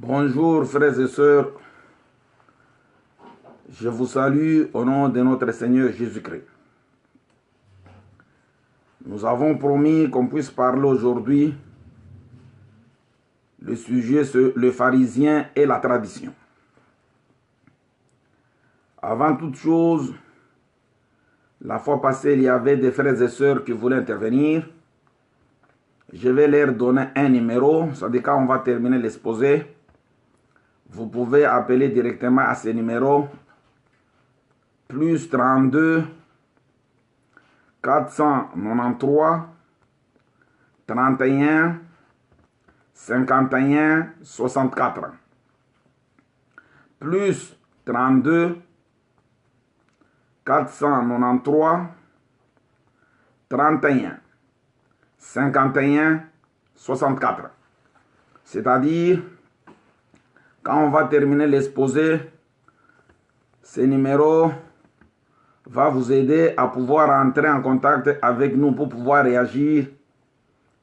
Bonjour frères et sœurs, je vous salue au nom de notre Seigneur Jésus-Christ. Nous avons promis qu'on puisse parler aujourd'hui le sujet sur le pharisien et la tradition. Avant toute chose, la fois passée, il y avait des frères et sœurs qui voulaient intervenir. Je vais leur donner un numéro, c'est-à-dire quand on va terminer l'exposé, vous pouvez appeler directement à ce numéro plus 32 493 31 51 64 plus 32 493 31 51 64. C'est-à-dire, quand on va terminer l'exposé, ce numéro va vous aider à pouvoir entrer en contact avec nous pour pouvoir réagir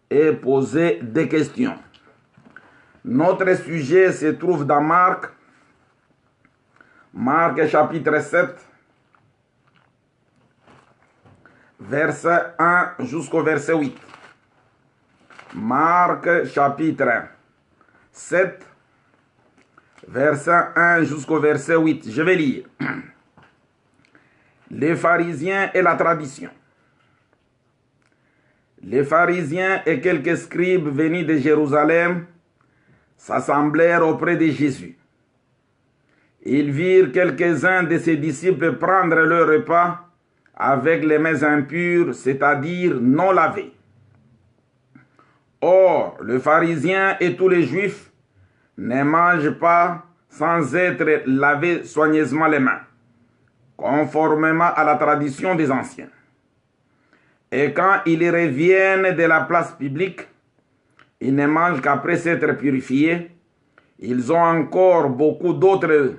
et poser des questions. Notre sujet se trouve dans Marc chapitre 7, verset 1 jusqu'au verset 8. Marc chapitre 7, verset 1 jusqu'au verset 8. Je vais lire. Les pharisiens et la tradition. Les pharisiens et quelques scribes venus de Jérusalem s'assemblèrent auprès de Jésus. Ils virent quelques-uns de ses disciples prendre leur repas avec les mains impures, c'est-à-dire non lavées. Or, le pharisien et tous les juifs ne mangent pas sans être lavés soigneusement les mains, conformément à la tradition des anciens. Et quand ils reviennent de la place publique, ils ne mangent qu'après s'être purifiés. Ils ont encore beaucoup d'autres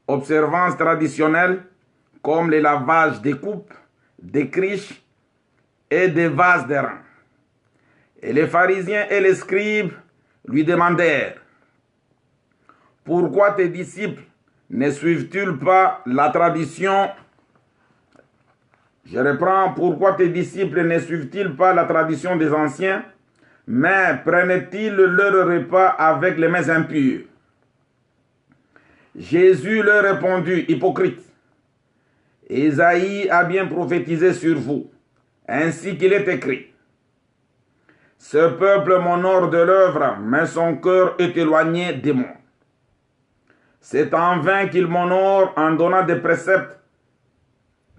observances traditionnelles, comme le lavage des coupes, des criches et des vases d'airain. Et les pharisiens et les scribes lui demandèrent: pourquoi tes disciples ne suivent-ils pas la tradition? Je reprends. Pourquoi tes disciples ne suivent-ils pas la tradition des anciens, mais prennent-ils leur repas avec les mains impures? Jésus leur répondit: hypocrite, Ésaïe a bien prophétisé sur vous, ainsi qu'il est écrit: ce peuple m'honore de l'œuvre, mais son cœur est éloigné de moi. C'est en vain qu'il m'honore en donnant des préceptes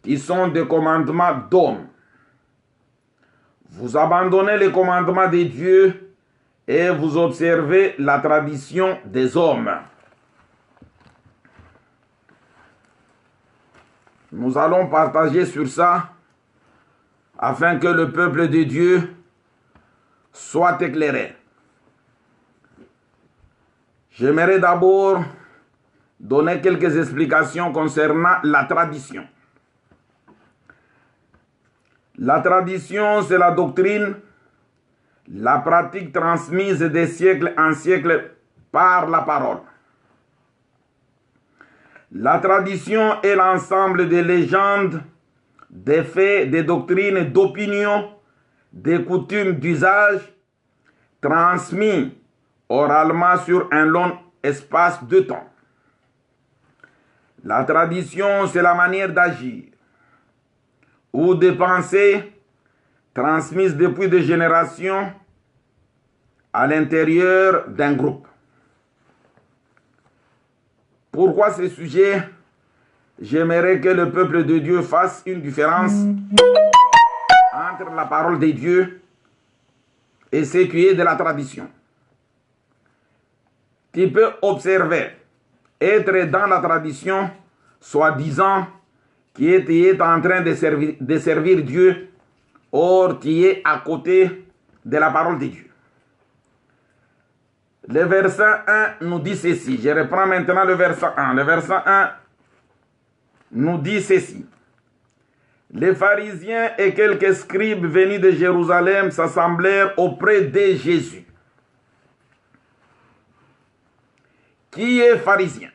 qui sont des commandements d'hommes. Vous abandonnez les commandements de Dieu et vous observez la tradition des hommes. Nous allons partager sur ça afin que le peuple de Dieu soit éclairé. J'aimerais d'abord donner quelques explications concernant la tradition. La tradition, c'est la doctrine, la pratique transmise de siècle en siècle par la parole. La tradition est l'ensemble des légendes, des faits, des doctrines, d'opinions, des coutumes d'usage, transmis oralement sur un long espace de temps. La tradition, c'est la manière d'agir ou de penser transmise depuis des générations à l'intérieur d'un groupe. Pourquoi ce sujet? J'aimerais que le peuple de Dieu fasse une différence entre la parole de Dieu et ce qui est de la tradition. Tu peux observer être dans la tradition, soi-disant, qui est en train de servir Dieu, or tu es à côté de la parole de Dieu. Le verset 1 nous dit ceci. Je reprends maintenant le verset 1. Le verset 1 nous dit ceci. Les pharisiens et quelques scribes venus de Jérusalem s'assemblèrent auprès de Jésus. Qui est pharisien?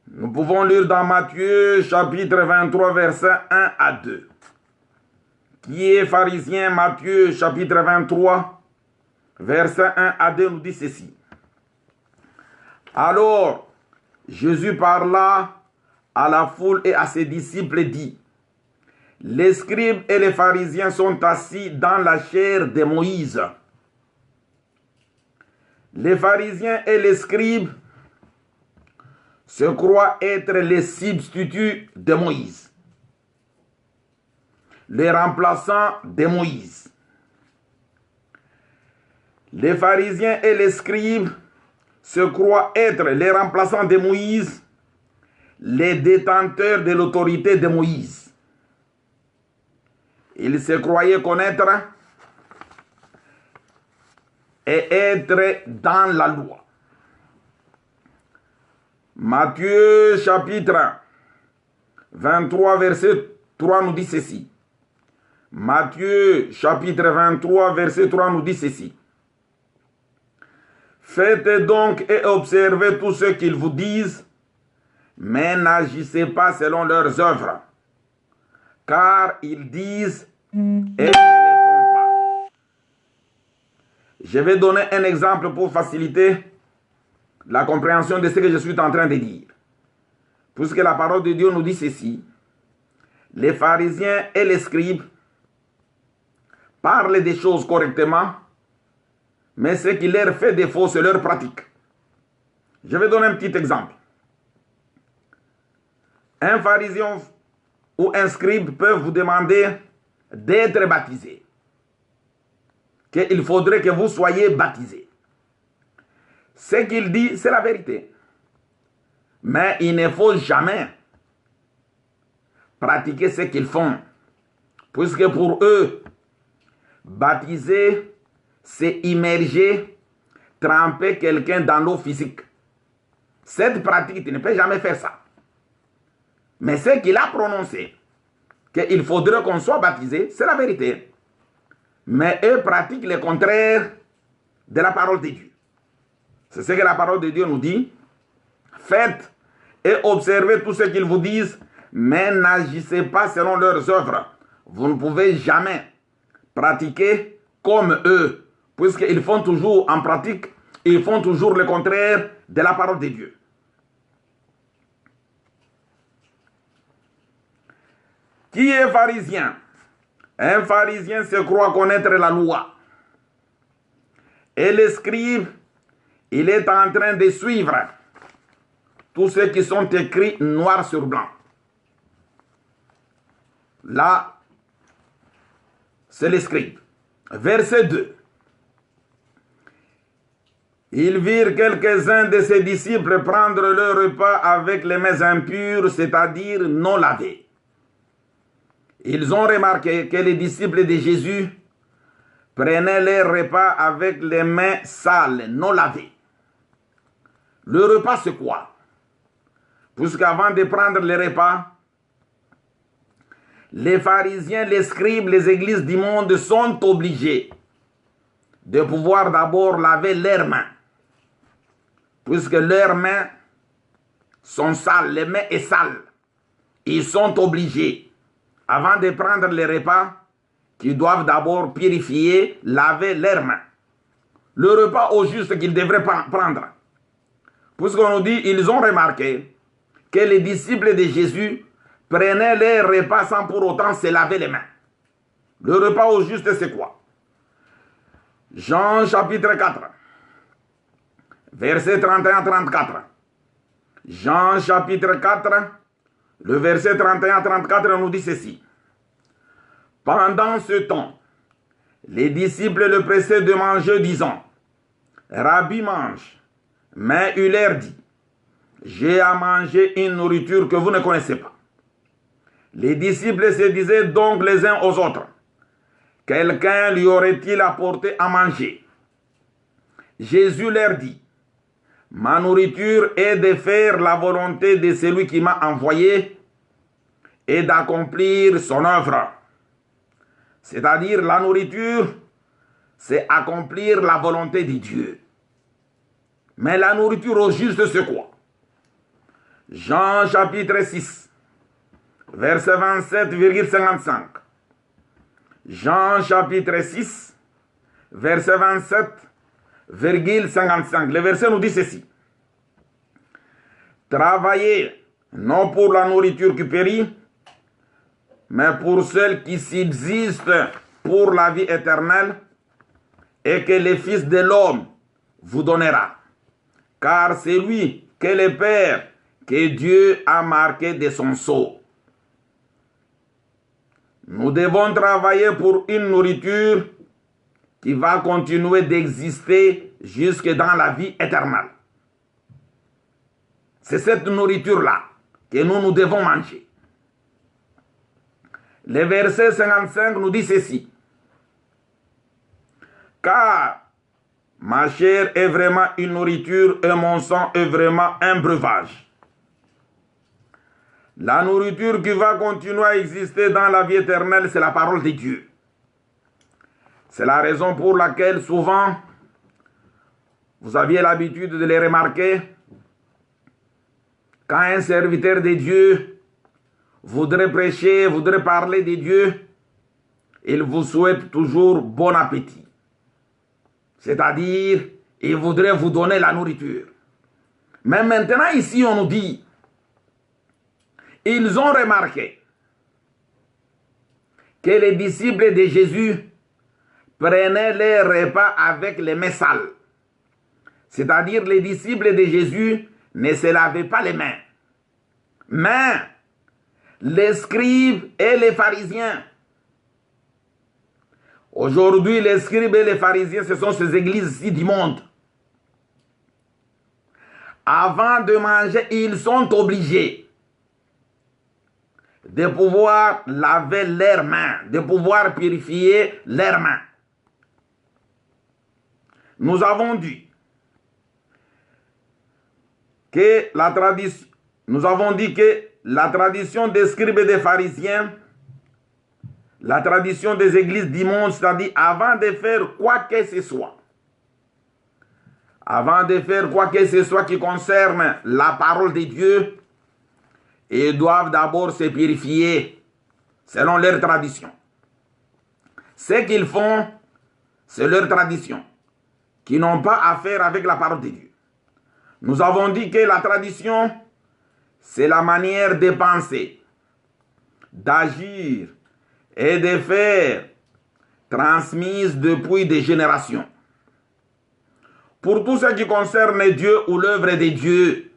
Nous pouvons lire dans Matthieu chapitre 23 versets 1 à 2. Qui est pharisien? Matthieu chapitre 23 verset 1 à 2 nous dit ceci. Alors, Jésus parla à la foule et à ses disciples et dit: les scribes et les pharisiens sont assis dans la chaire de Moïse. Les pharisiens et les scribes se croient être les substituts de Moïse, les remplaçants de Moïse. Les pharisiens et les scribes se croient être les remplaçants de Moïse, les détenteurs de l'autorité de Moïse. Ils se croyaient connaître et être dans la loi. Matthieu chapitre 23 verset 3 nous dit ceci. Matthieu chapitre 23 verset 3 nous dit ceci. Faites donc et observez tout ce qu'ils vous disent, mais n'agissez pas selon leurs œuvres, car ils disent et ils ne les font pas. Je vais donner un exemple pour faciliter la compréhension de ce que je suis en train de dire. Puisque la parole de Dieu nous dit ceci. Les pharisiens et les scribes parlent des choses correctement, mais ce qui leur fait défaut, c'est leur pratique. Je vais donner un petit exemple. Un pharisien ou un scribe peut vous demander d'être baptisé. Qu'il faudrait que vous soyez baptisé. Ce qu'il dit, c'est la vérité. Mais il ne faut jamais pratiquer ce qu'ils font. Puisque pour eux, baptiser, c'est immerger, tremper quelqu'un dans l'eau physique. Cette pratique, tu ne peux jamais faire ça. Mais ce qu'il a prononcé, qu'il faudrait qu'on soit baptisé, c'est la vérité. Mais eux pratiquent le contraire de la parole de Dieu. C'est ce que la parole de Dieu nous dit. Faites et observez tout ce qu'ils vous disent, mais n'agissez pas selon leurs œuvres. Vous ne pouvez jamais pratiquer comme eux, puisqu'ils font toujours en pratique, ils font toujours le contraire de la parole de Dieu. Qui est pharisien? Un pharisien se croit connaître la loi. Et le scribe, il est en train de suivre tous ceux qui sont écrits noir sur blanc. Là, c'est le scribe. Verset 2. Ils virent quelques-uns de ses disciples prendre leur repas avec les mains impures, c'est-à-dire non lavées. Ils ont remarqué que les disciples de Jésus prenaient leur repas avec les mains sales, non lavées. Le repas, c'est quoi? Puisqu'avant de prendre le repas, les pharisiens, les scribes, les églises du monde sont obligés de pouvoir d'abord laver leurs mains. Puisque leurs mains sont sales, les mains sont sales. Ils sont obligés, avant de prendre le repas, qu'ils doivent d'abord purifier, laver leurs mains. Le repas au juste qu'ils devraient prendre. Puisqu'on nous dit, ils ont remarqué que les disciples de Jésus prenaient leur repas sans pour autant se laver les mains. Le repas au juste, c'est quoi? Jean chapitre 4, verset 31-34. Jean chapitre 4, le verset 31-34 nous dit ceci. Pendant ce temps, les disciples le pressaient de manger, disant, Rabbi, mange. Mais il leur dit, j'ai à manger une nourriture que vous ne connaissez pas. Les disciples se disaient donc les uns aux autres, quelqu'un lui aurait-il apporté à manger? Jésus leur dit, ma nourriture est de faire la volonté de celui qui m'a envoyé et d'accomplir son œuvre. C'est-à-dire la nourriture c'est accomplir la volonté de Dieu. Mais la nourriture au juste, c'est quoi? Jean chapitre 6, verset 27,55. Jean chapitre 6, verset 27,55. Le verset nous dit ceci. Travaillez non pour la nourriture qui périt, mais pour celle qui subsiste pour la vie éternelle, et que le Fils de l'homme vous donnera. Car c'est lui que le Père, que Dieu a marqué de son sceau. Nous devons travailler pour une nourriture qui va continuer d'exister jusque dans la vie éternelle. C'est cette nourriture-là que nous devons manger. Le verset 55 nous dit ceci. Car ma chair est vraiment une nourriture et mon sang est vraiment un breuvage. La nourriture qui va continuer à exister dans la vie éternelle, c'est la parole de Dieu. C'est la raison pour laquelle souvent, vous aviez l'habitude de les remarquer, quand un serviteur de Dieu voudrait prêcher, voudrait parler de Dieu, il vous souhaite toujours bon appétit. C'est-à-dire, il voudrait vous donner la nourriture. Mais maintenant, ici, on nous dit, ils ont remarqué que les disciples de Jésus prenaient les repas avec les mains sales. C'est-à-dire, les disciples de Jésus ne se lavaient pas les mains. Mais les scribes et les pharisiens, aujourd'hui, les scribes et les pharisiens, ce sont ces églises-ci du monde. Avant de manger, ils sont obligés de pouvoir laver leurs mains, de pouvoir purifier leurs mains. Nous avons dit que la tradition des scribes et des pharisiens, la tradition des églises du monde, c'est-à-dire avant de faire quoi que ce soit, qui concerne la parole de Dieu, ils doivent d'abord se purifier selon leur tradition. Ce qu'ils font, c'est leur tradition, qui n'ont pas à faire avec la parole de Dieu. Nous avons dit que la tradition, c'est la manière de penser, d'agir et de faire transmise depuis des générations. Pour tout ce qui concerne Dieu ou l'œuvre de Dieu,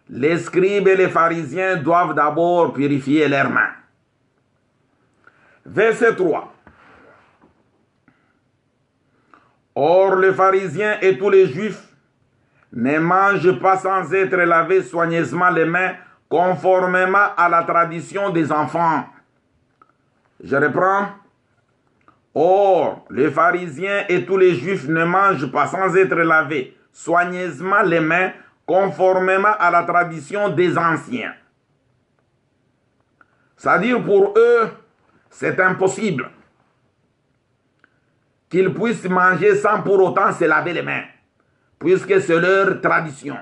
les scribes et les pharisiens doivent d'abord purifier leurs mains. Verset 3. Or, les pharisiens et tous les juifs ne mangent pas sans être lavés soigneusement les mains, conformément à la tradition des enfants. Je reprends. Or, les pharisiens et tous les juifs ne mangent pas sans être lavés soigneusement les mains, conformément à la tradition des anciens. C'est-à-dire pour eux, c'est impossible qu'ils puissent manger sans pour autant se laver les mains, puisque c'est leur tradition.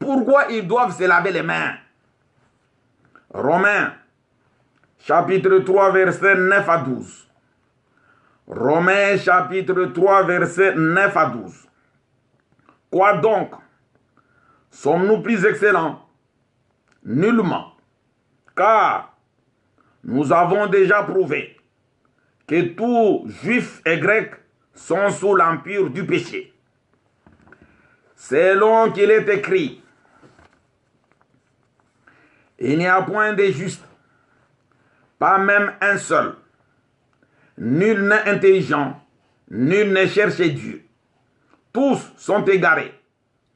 Pourquoi ils doivent se laver les mains? Romains, chapitre 3, versets 9 à 12. Romains, chapitre 3, versets 9 à 12. Quoi donc? Sommes-nous plus excellents? Nullement. Car nous avons déjà prouvé que tous juifs et grecs sont sous l'empire du péché. Selon qu'il est écrit, il n'y a point de juste, pas même un seul. Nul n'est intelligent, nul ne cherche Dieu. Tous sont égarés.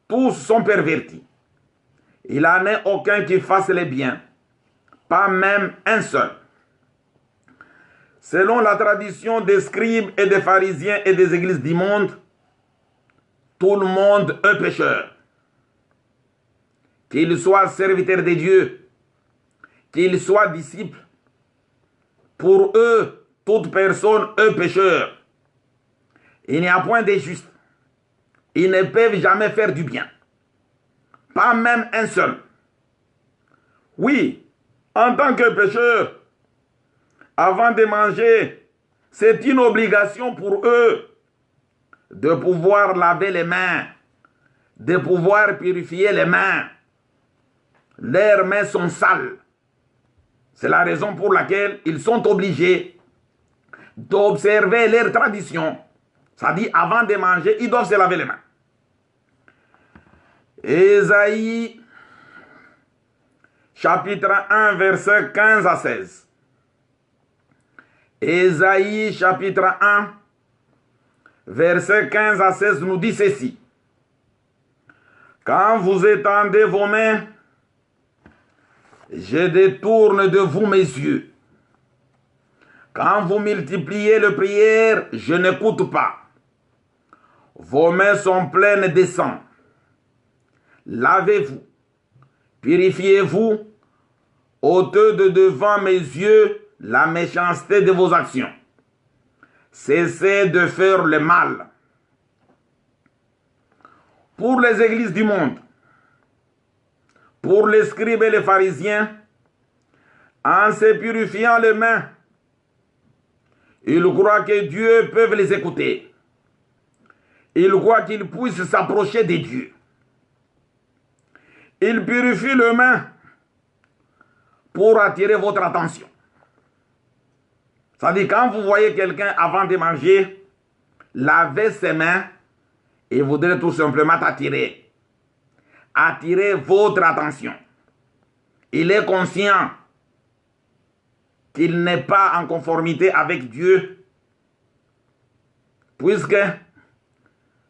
Tous sont pervertis. Il n'en est aucun qui fasse le bien, pas même un seul. Selon la tradition des scribes et des pharisiens et des églises du monde, tout le monde est pécheur. Qu'il soit serviteur de Dieu, qu'il soit disciple, pour eux, toute personne est pécheur. Il n'y a point de juste. Ils ne peuvent jamais faire du bien. Pas même un seul. Oui, en tant que pécheur, avant de manger, c'est une obligation pour eux de pouvoir laver les mains, de pouvoir purifier les mains. Leurs mains sont sales. C'est la raison pour laquelle ils sont obligés d'observer leur tradition. C'est-à-dire, avant de manger, ils doivent se laver les mains. Ésaïe, chapitre 1, versets 15 à 16. Ésaïe, chapitre 1, versets 15 à 16, nous dit ceci. Quand vous étendez vos mains, je détourne de vous mes yeux. Quand vous multipliez les prières, je n'écoute pas. Vos mains sont pleines de sang. Lavez-vous, purifiez-vous, ôtez de devant mes yeux la méchanceté de vos actions. Cessez de faire le mal. Pour les églises du monde, pour les scribes et les pharisiens, en se purifiant les mains, ils croient que Dieu peut les écouter. Ils croient qu'ils puissent s'approcher de Dieu. Ils purifient les mains pour attirer votre attention. C'est-à-dire, quand vous voyez quelqu'un avant de manger, laver ses mains, il voudrait tout simplement t'attirer. Attirer votre attention. Il est conscient qu'il n'est pas en conformité avec Dieu, puisque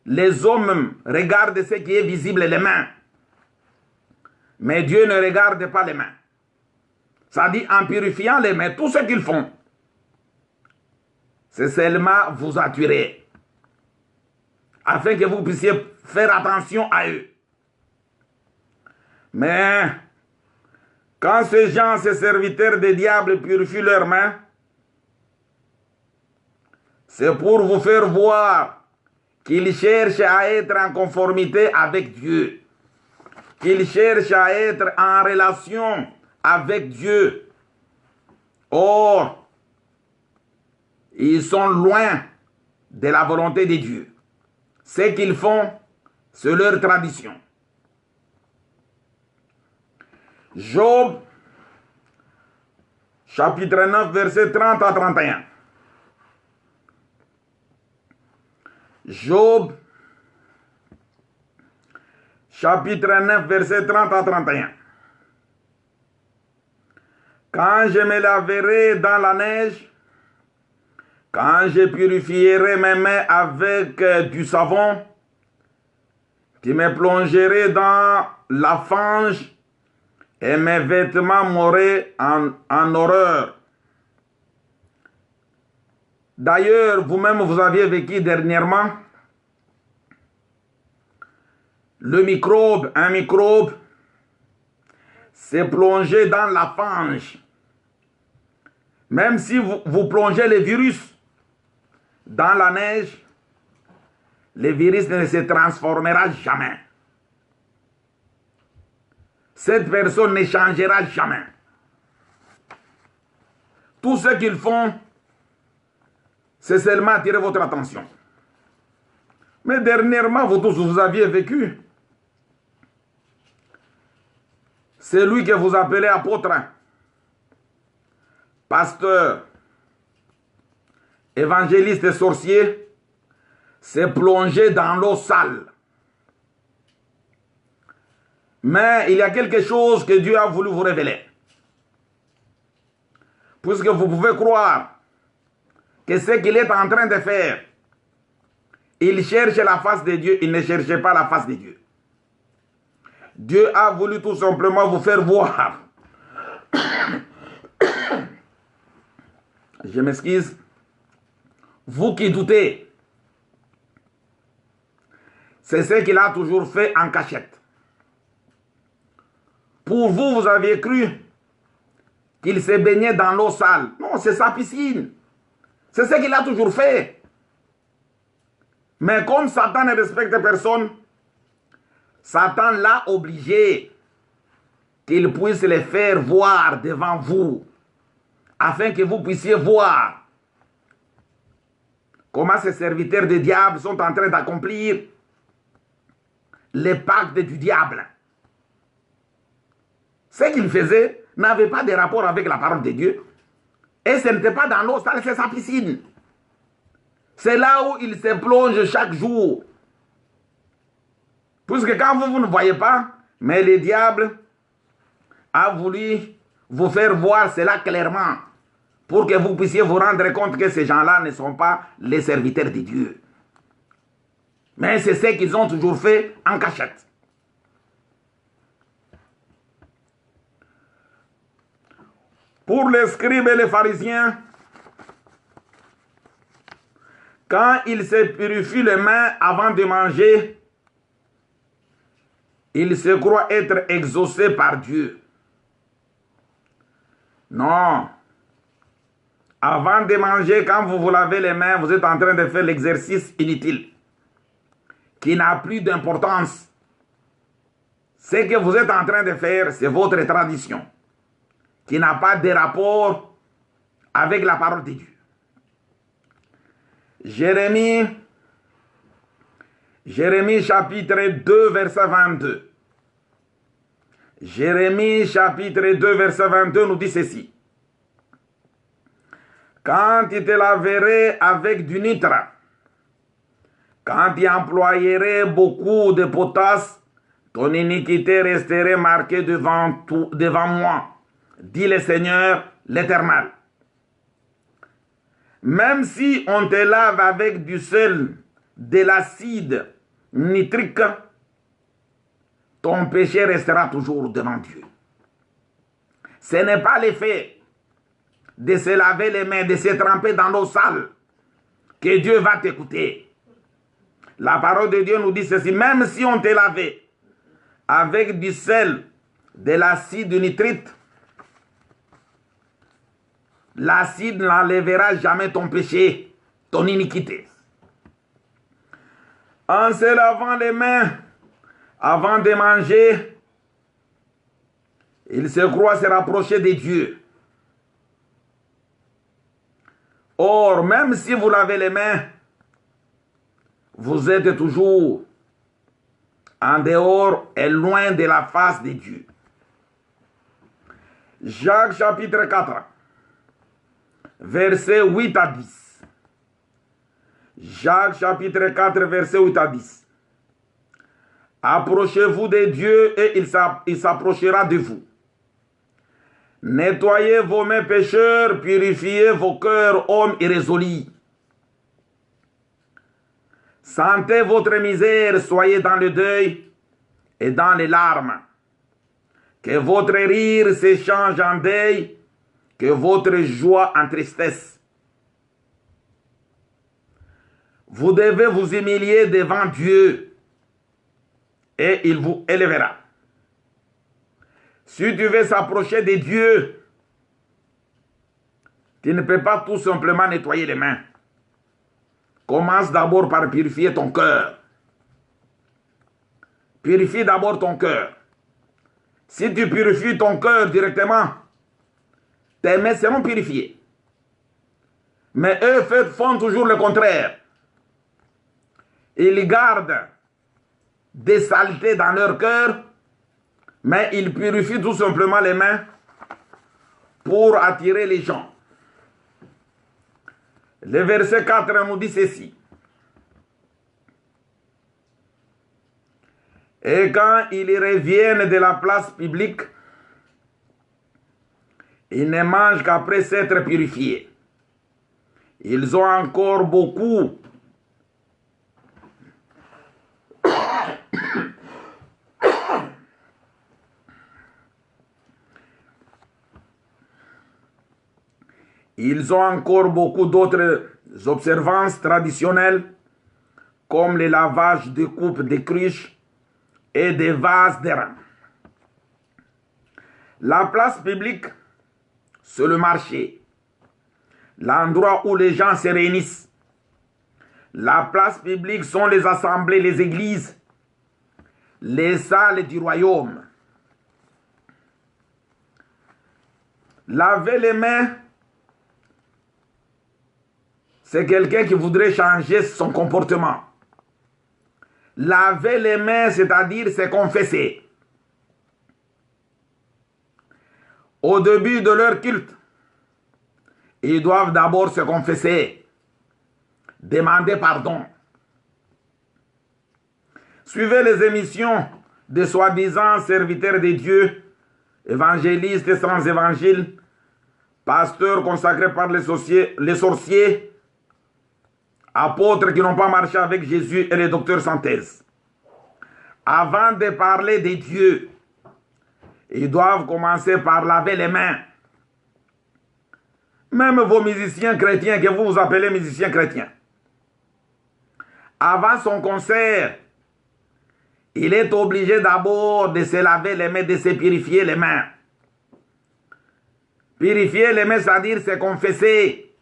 les hommes regardent ce qui est visible, les mains. Mais Dieu ne regarde pas les mains. Ça dit, en purifiant les mains, tout ce qu'ils font, c'est seulement vous attirer, afin que vous puissiez faire attention à eux. Mais quand ces gens, ces serviteurs des diables purifient leurs mains, c'est pour vous faire voir qu'ils cherchent à être en conformité avec Dieu, qu'ils cherchent à être en relation avec Dieu. Or, ils sont loin de la volonté de Dieu. Ce qu'ils font, c'est leur tradition. Job, chapitre 9, verset 30 à 31. Job, chapitre 9, verset 30 à 31. Quand je me laverai dans la neige, quand je purifierai mes mains avec du savon, tu me plongerai dans la fange et mes vêtements m'auraient en horreur. D'ailleurs, vous-même, vous aviez vécu dernièrement un microbe s'est plongé dans la fange. Même si vous plongez les virus dans la neige, le virus ne se transformera jamais. Cette personne ne changera jamais. Tout ce qu'ils font, c'est seulement attirer votre attention. Mais dernièrement, vous tous, vous aviez vécu. C'est lui que vous appelez apôtre, pasteur, évangéliste et sorcier, s'est plongé dans l'eau sale. Mais il y a quelque chose que Dieu a voulu vous révéler. Puisque vous pouvez croire que ce qu'il est en train de faire, il cherche la face de Dieu, il ne cherche pas la face de Dieu. Dieu a voulu tout simplement vous faire voir. Je m'excuse. Vous qui doutez, c'est ce qu'il a toujours fait en cachette. Pour vous, vous aviez cru qu'il s'est baigné dans l'eau sale. Non, c'est sa piscine. C'est ce qu'il a toujours fait. Mais comme Satan ne respecte personne, Satan l'a obligé qu'il puisse les faire voir devant vous, afin que vous puissiez voir comment ces serviteurs du diable sont en train d'accomplir les pactes du diable. Ce qu'il faisait n'avait pas de rapport avec la parole de Dieu. Et ce n'était pas dans l'eau sale, c'est sa piscine. C'est là où il se plonge chaque jour. Puisque quand vous ne voyez pas, mais le diable a voulu vous faire voir cela clairement, pour que vous puissiez vous rendre compte que ces gens-là ne sont pas les serviteurs de Dieu. Mais c'est ce qu'ils ont toujours fait en cachette. Pour les scribes et les pharisiens, quand ils se purifient les mains avant de manger, ils se croient être exaucés par Dieu. Non. Avant de manger, quand vous vous lavez les mains, vous êtes en train de faire l'exercice inutile, qui n'a plus d'importance. Ce que vous êtes en train de faire, c'est votre tradition, qui n'a pas de rapport avec la parole de Dieu. Jérémie chapitre 2, verset 22. Jérémie chapitre 2, verset 22 nous dit ceci. Quand tu te laverais avec du nitre, quand tu employerais beaucoup de potasse, ton iniquité resterait marquée devant moi, dit le Seigneur l'Éternel. Même si on te lave avec du sel, de l'acide nitrique, ton péché restera toujours devant Dieu. Ce n'est pas l'effet de se laver les mains, de se tremper dans l'eau sale, que Dieu va t'écouter. La parole de Dieu nous dit ceci, même si on te lavait avec du sel, de l'acide nitrite, l'acide n'enlèvera jamais ton péché, ton iniquité. En se lavant les mains avant de manger, il se croit se rapprocher de Dieu. Or, même si vous lavez les mains, vous êtes toujours en dehors et loin de la face de Dieu. Jacques chapitre 4, versets 8 à 10. Jacques chapitre 4, versets 8 à 10. Approchez-vous de Dieu et il s'approchera de vous. Nettoyez vos mains pécheurs, purifiez vos cœurs hommes irrésolus. Sentez votre misère, soyez dans le deuil et dans les larmes. Que votre rire s'échange en deuil, que votre joie en tristesse. Vous devez vous humilier devant Dieu et il vous élèvera. Si tu veux s'approcher de Dieu, tu ne peux pas tout simplement nettoyer les mains. Commence d'abord par purifier ton cœur. Purifie d'abord ton cœur. Si tu purifies ton cœur directement, tes mains seront purifiées. Mais eux font toujours le contraire. Ils gardent des saletés dans leur cœur, mais ils purifient tout simplement les mains pour attirer les gens. Le verset 4 nous dit ceci. Et quand ils reviennent de la place publique, ils ne mangent qu'après s'être purifiés. Ils ont encore beaucoup d'autres observances traditionnelles, comme le lavage de coupes de cruches et des vases d'airain. La place publique, c'est le marché. l'endroit où les gens se réunissent. La place publique sont les assemblées, les églises, les salles du royaume. Laver les mains, c'est quelqu'un qui voudrait changer son comportement. Laver les mains, c'est-à-dire c'est confesser. Au début de leur culte, ils doivent d'abord se confesser, demander pardon. Suivez les émissions des soi-disant serviteurs de Dieu, évangélistes sans évangile, pasteurs consacrés par les sorciers, apôtres qui n'ont pas marché avec Jésus et les docteurs sans thèse. Avant de parler de Dieu, ils doivent commencer par laver les mains. Même vos musiciens chrétiens, que vous vous appelez musiciens chrétiens, avant son concert, il est obligé d'abord de se laver les mains, de se purifier les mains. Purifier les mains, c'est-à-dire se confesser,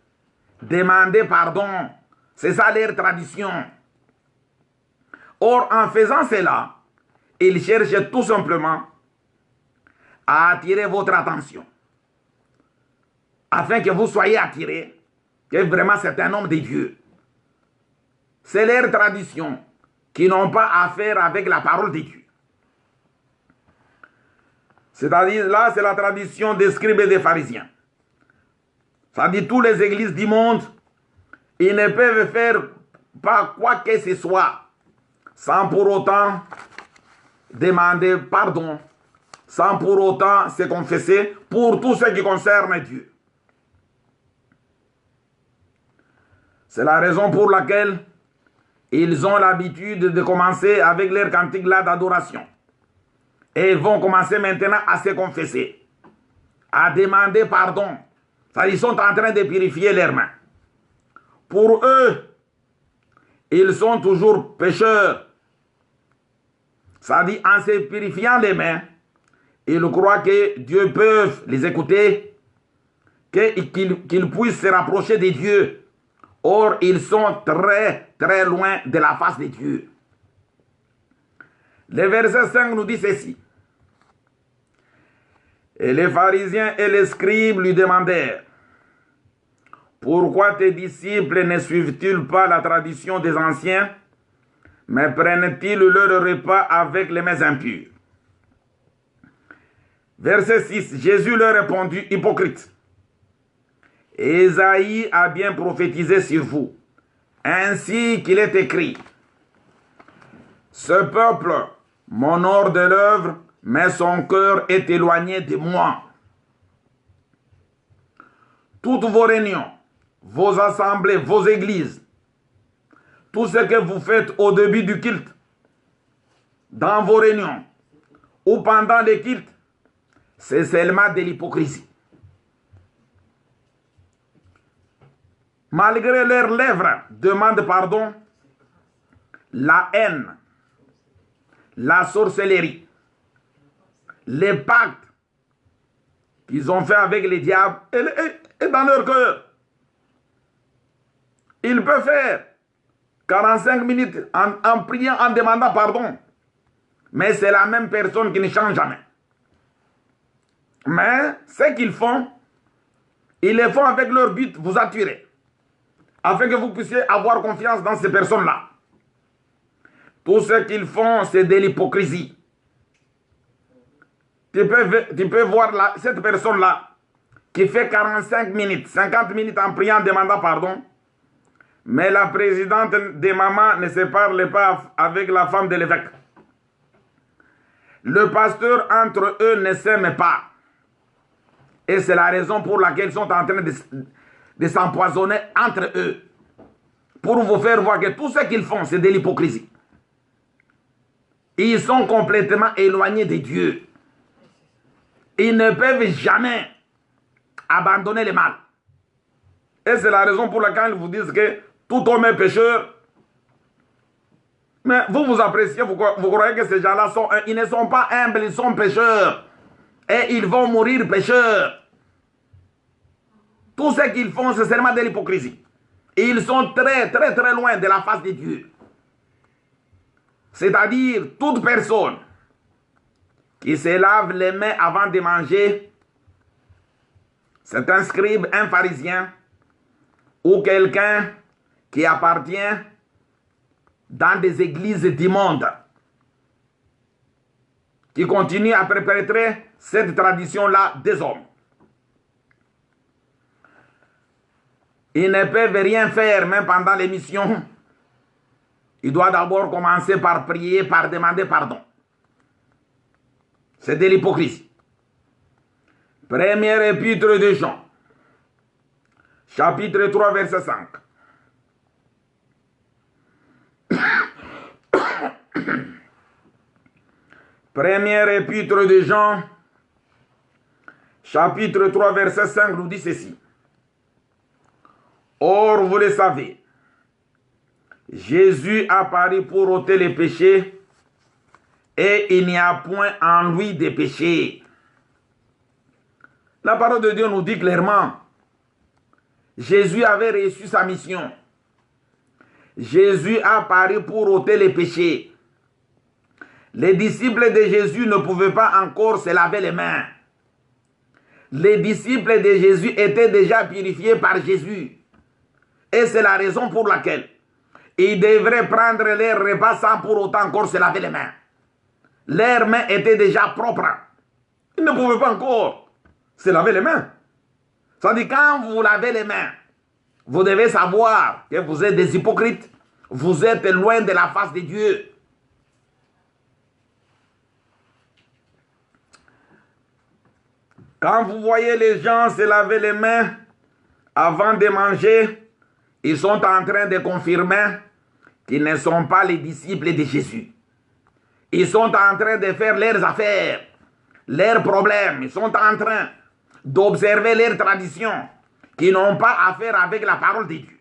demander pardon. C'est ça leur tradition. Or, en faisant cela, ils cherchent tout simplement à attirer votre attention. Afin que vous soyez attirés, que vraiment c'est un homme de Dieu. C'est leur tradition qui n'ont pas affaire avec la parole de Dieu. C'est-à-dire, là, c'est la tradition des scribes et des pharisiens. C'est-à-dire, toutes les églises du monde, ils ne peuvent faire pas quoi que ce soit sans pour autant demander pardon, sans pour autant se confesser pour tout ce qui concerne Dieu. C'est la raison pour laquelle ils ont l'habitude de commencer avec leur cantique là d'adoration. Et ils vont commencer maintenant à se confesser, à demander pardon. Ils sont en train de purifier leurs mains. Pour eux, ils sont toujours pécheurs. Ça dit, en se purifiant les mains, ils croient que Dieu peut les écouter, qu'ils puissent se rapprocher de Dieu. Or, ils sont très, très loin de la face de Dieu. Le verset 5 nous dit ceci. Et les pharisiens et les scribes lui demandèrent, pourquoi tes disciples ne suivent-ils pas la tradition des anciens, mais prennent-ils leur repas avec les mains impures? Verset 6, Jésus leur répondit, hypocrite. Ésaïe a bien prophétisé sur vous, ainsi qu'il est écrit. Ce peuple m'honore de l'œuvre, mais son cœur est éloigné de moi. Toutes vos réunions, vos assemblées, vos églises, tout ce que vous faites au début du culte, dans vos réunions ou pendant les cultes, c'est seulement de l'hypocrisie. Malgré leurs lèvres demandent pardon, la haine, la sorcellerie, les pactes qu'ils ont fait avec les diables et dans leur cœur. Ils peuvent faire 45 minutes en priant, en demandant pardon. Mais c'est la même personne qui ne change jamais. Mais ce qu'ils font, ils le font avec leur but, vous attirer. Afin que vous puissiez avoir confiance dans ces personnes-là. Tout ce qu'ils font, c'est de l'hypocrisie. Tu peux voir cette personne-là qui fait 45 minutes, 50 minutes en priant, en demandant pardon. Mais la présidente des mamans ne se parle pas avec la femme de l'évêque. Le pasteur entre eux ne s'aime pas. Et c'est la raison pour laquelle ils sont en train de s'empoisonner entre eux. Pour vous faire voir que tout ce qu'ils font, c'est de l'hypocrisie. Ils sont complètement éloignés de Dieu. Ils ne peuvent jamais abandonner le mal. Et c'est la raison pour laquelle ils vous disent que tout homme est pécheur. Mais vous appréciez, vous croyez que ces gens-là ils ne sont pas humbles, ils sont pécheurs. Et ils vont mourir pécheurs. Tout ce qu'ils font, c'est seulement de l'hypocrisie. Et ils sont très, très, très loin de la face de Dieu. C'est-à-dire, toute personne qui se lave les mains avant de manger, c'est un scribe, un pharisien, ou quelqu'un qui appartient dans des églises d'immondes, qui continue à perpétrer cette tradition-là des hommes. Ils ne peuvent rien faire, même pendant l'émission. Ils doivent d'abord commencer par prier, par demander pardon. C'est de l'hypocrisie. Première épître de Jean, chapitre 3, verset 5. Première épître de Jean, chapitre 3, verset 5 nous dit ceci. Or, vous le savez, Jésus apparut pour ôter les péchés et il n'y a point en lui de péché. La parole de Dieu nous dit clairement, Jésus avait reçu sa mission. Jésus apparut pour ôter les péchés. Les disciples de Jésus ne pouvaient pas encore se laver les mains. Les disciples de Jésus étaient déjà purifiés par Jésus. Et c'est la raison pour laquelle ils devraient prendre leur repas sans pour autant encore se laver les mains. Leurs mains étaient déjà propres. Ils ne pouvaient pas encore se laver les mains. C'est-à-dire quand vous lavez les mains, vous devez savoir que vous êtes des hypocrites. Vous êtes loin de la face de Dieu. Quand vous voyez les gens se laver les mains avant de manger, ils sont en train de confirmer qu'ils ne sont pas les disciples de Jésus. Ils sont en train de faire leurs affaires, leurs problèmes. Ils sont en train d'observer leurs traditions qui n'ont pas à faire avec la parole de Dieu.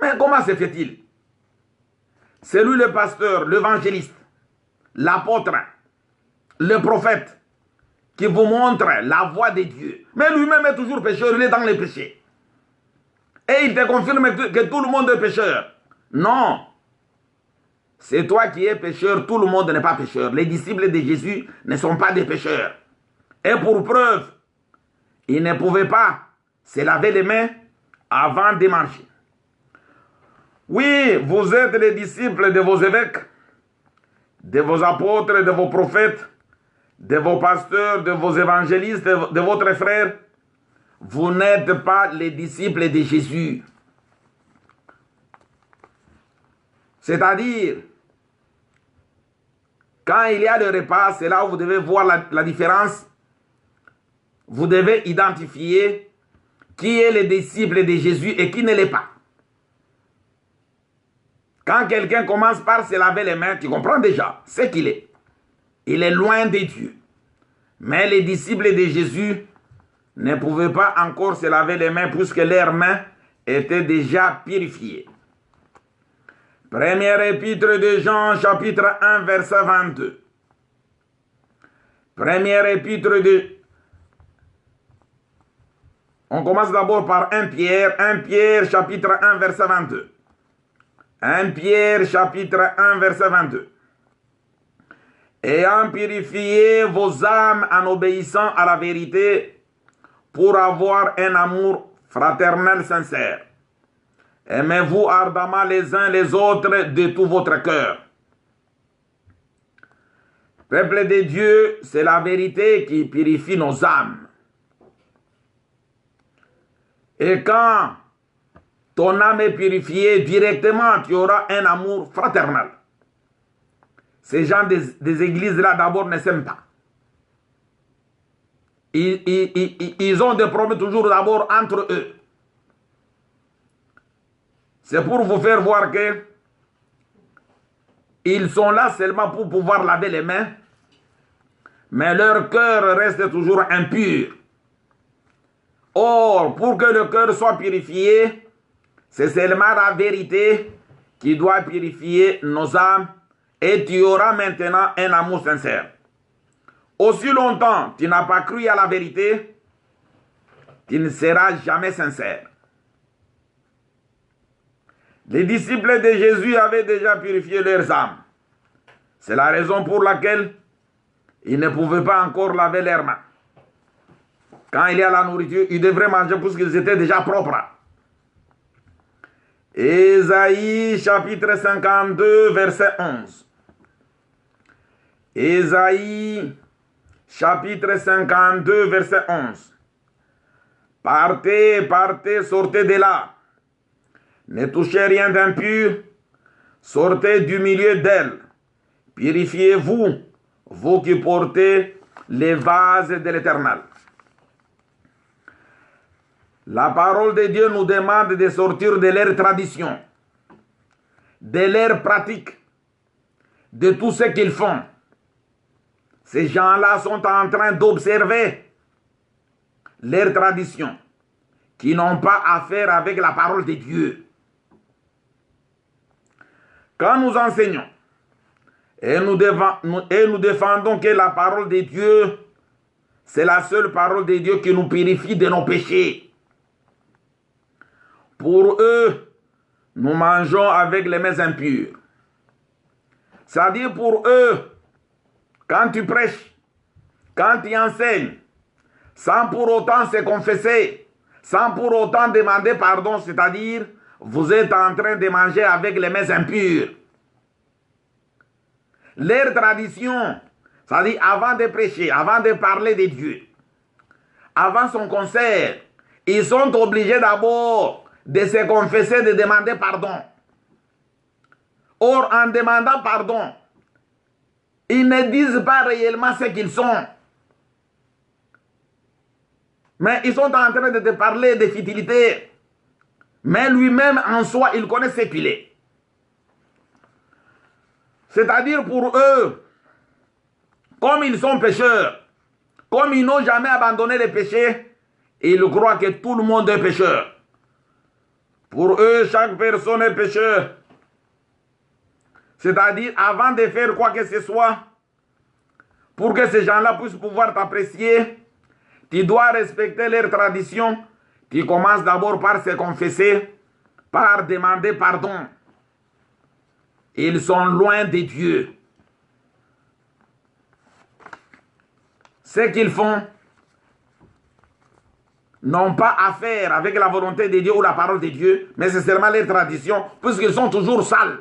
Mais comment se fait-il? C'est lui le pasteur, l'évangéliste, l'apôtre, le prophète, qui vous montre la voie de Dieu. Mais lui-même est toujours pécheur, il est dans les péchés. Et il te confirme que tout le monde est pécheur. Non. C'est toi qui es pécheur, tout le monde n'est pas pécheur. Les disciples de Jésus ne sont pas des pécheurs. Et pour preuve, ils ne pouvaient pas se laver les mains avant de manger. Oui, vous êtes les disciples de vos évêques, de vos apôtres, de vos prophètes, de vos pasteurs, de vos évangélistes, de votre frère. Vous n'êtes pas les disciples de Jésus. C'est-à-dire, quand il y a le repas, c'est là où vous devez voir la différence. Vous devez identifier qui est le disciple de Jésus et qui ne l'est pas. Quand quelqu'un commence par se laver les mains, tu comprends déjà ce qu'il est. Il est loin de Dieu. Mais les disciples de Jésus ne pouvaient pas encore se laver les mains puisque leurs mains étaient déjà purifiées. Première épître de Jean, chapitre 1, verset 22. Première épître de... On commence d'abord par 1 Pierre, chapitre 1, verset 22. 1 Pierre, chapitre 1, verset 22. Ayant purifié vos âmes en obéissant à la vérité pour avoir un amour fraternel sincère. Aimez-vous ardemment les uns les autres de tout votre cœur. Peuple de Dieu, c'est la vérité qui purifie nos âmes. Et quand ton âme est purifiée, directement tu auras un amour fraternel. Ces gens des églises-là, d'abord, ne s'aiment pas. Ils ont des problèmes toujours d'abord entre eux. C'est pour vous faire voir que ils sont là seulement pour pouvoir laver les mains, mais leur cœur reste toujours impur. Or, pour que le cœur soit purifié, c'est seulement la vérité qui doit purifier nos âmes. Et tu auras maintenant un amour sincère. Aussi longtemps tu n'as pas cru à la vérité, tu ne seras jamais sincère. Les disciples de Jésus avaient déjà purifié leurs âmes. C'est la raison pour laquelle ils ne pouvaient pas encore laver leurs mains. Quand il y a la nourriture, ils devraient manger puisqu'ils étaient déjà propres. Ésaïe chapitre 52, verset 11. Ésaïe chapitre 52, verset 11. Partez, partez, sortez de là. Ne touchez rien d'impur. Sortez du milieu d'elle. Purifiez-vous, vous qui portez les vases de l'Éternel. La parole de Dieu nous demande de sortir de leur tradition, de leur pratique, de tout ce qu'ils font. Ces gens-là sont en train d'observer leurs traditions, qui n'ont pas à faire avec la parole de Dieu. Quand nous enseignons et nous défendons que la parole de Dieu, c'est la seule parole de Dieu qui nous purifie de nos péchés. Pour eux, nous mangeons avec les mains impures. C'est-à-dire pour eux, quand tu prêches, quand tu enseignes, sans pour autant se confesser, sans pour autant demander pardon, c'est-à-dire vous êtes en train de manger avec les mains impures. Leur tradition, c'est-à-dire avant de prêcher, avant de parler de Dieu, avant son concert, ils sont obligés d'abord de se confesser, de demander pardon. Or, en demandant pardon, ils ne disent pas réellement ce qu'ils sont. Mais ils sont en train de te parler de futilité. Mais lui-même, en soi, il connaît ce qu'il est. C'est-à-dire pour eux, comme ils sont pécheurs, comme ils n'ont jamais abandonné les péchés, ils croient que tout le monde est pécheur. Pour eux, chaque personne est pécheur. C'est-à-dire, avant de faire quoi que ce soit, pour que ces gens-là puissent pouvoir t'apprécier, tu dois respecter leurs traditions. Tu commences d'abord par se confesser, par demander pardon. Ils sont loin de Dieu. Ce qu'ils font n'ont pas à faire avec la volonté de Dieu ou la parole de Dieu, mais c'est seulement les traditions, puisqu'ils sont toujours sales.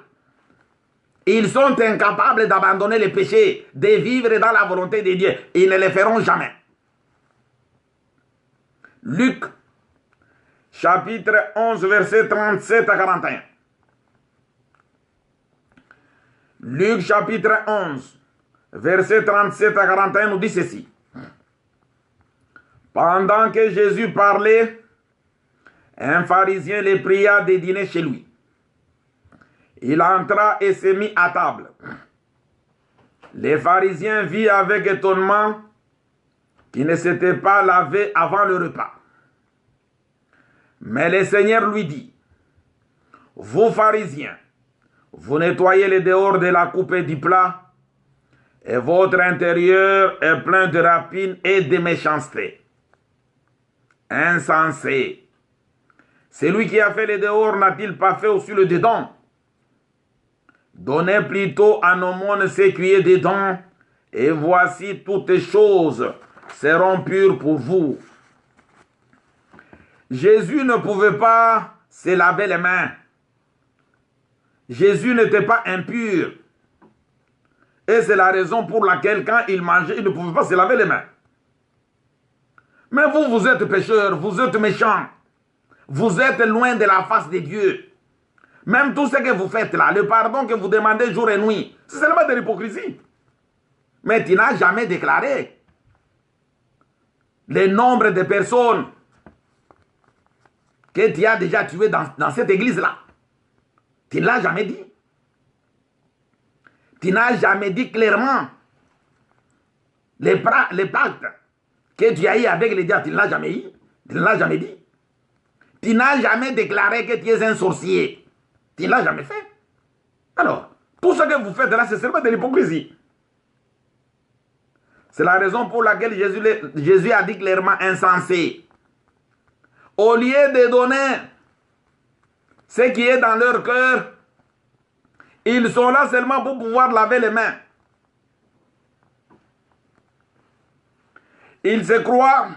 Ils sont incapables d'abandonner les péchés, de vivre dans la volonté de Dieu. Ils ne le feront jamais. Luc, chapitre 11, verset 37 à 41. Luc, chapitre 11, verset 37 à 41 nous dit ceci. Pendant que Jésus parlait, un pharisien le pria de dîner chez lui. Il entra et se mit à table. Le pharisien vit avec étonnement qu'il ne s'était pas lavé avant le repas. Mais le Seigneur lui dit, « Vous pharisiens, vous nettoyez les dehors de la coupe et du plat, et votre intérieur est plein de rapines et de méchanceté. Insensé. Celui qui a fait les dehors n'a-t-il pas fait aussi le dedans? Donnez plutôt en aumône ce qui est dedans, et voici toutes choses seront pures pour vous. » Jésus ne pouvait pas se laver les mains. Jésus n'était pas impur. Et c'est la raison pour laquelle quand il mangeait, il ne pouvait pas se laver les mains. Mais vous, vous êtes pécheurs, vous êtes méchants. Vous êtes loin de la face de Dieu. Même tout ce que vous faites là, le pardon que vous demandez jour et nuit, c'est seulement de l'hypocrisie. Mais tu n'as jamais déclaré le nombre de personnes que tu as déjà tuées dans cette église-là. Tu ne l'as jamais dit. Tu n'as jamais dit clairement les pactes que tu as eu avec les diables. Tu ne l'as jamais eu. Tu ne l'as jamais dit. Tu n'as jamais déclaré que tu es un sorcier. Tu ne l'as jamais fait. Alors, tout ce que vous faites là, c'est seulement de l'hypocrisie. C'est la raison pour laquelle Jésus a dit clairement insensé. Au lieu de donner ce qui est dans leur cœur, ils sont là seulement pour pouvoir laver les mains. Ils se croient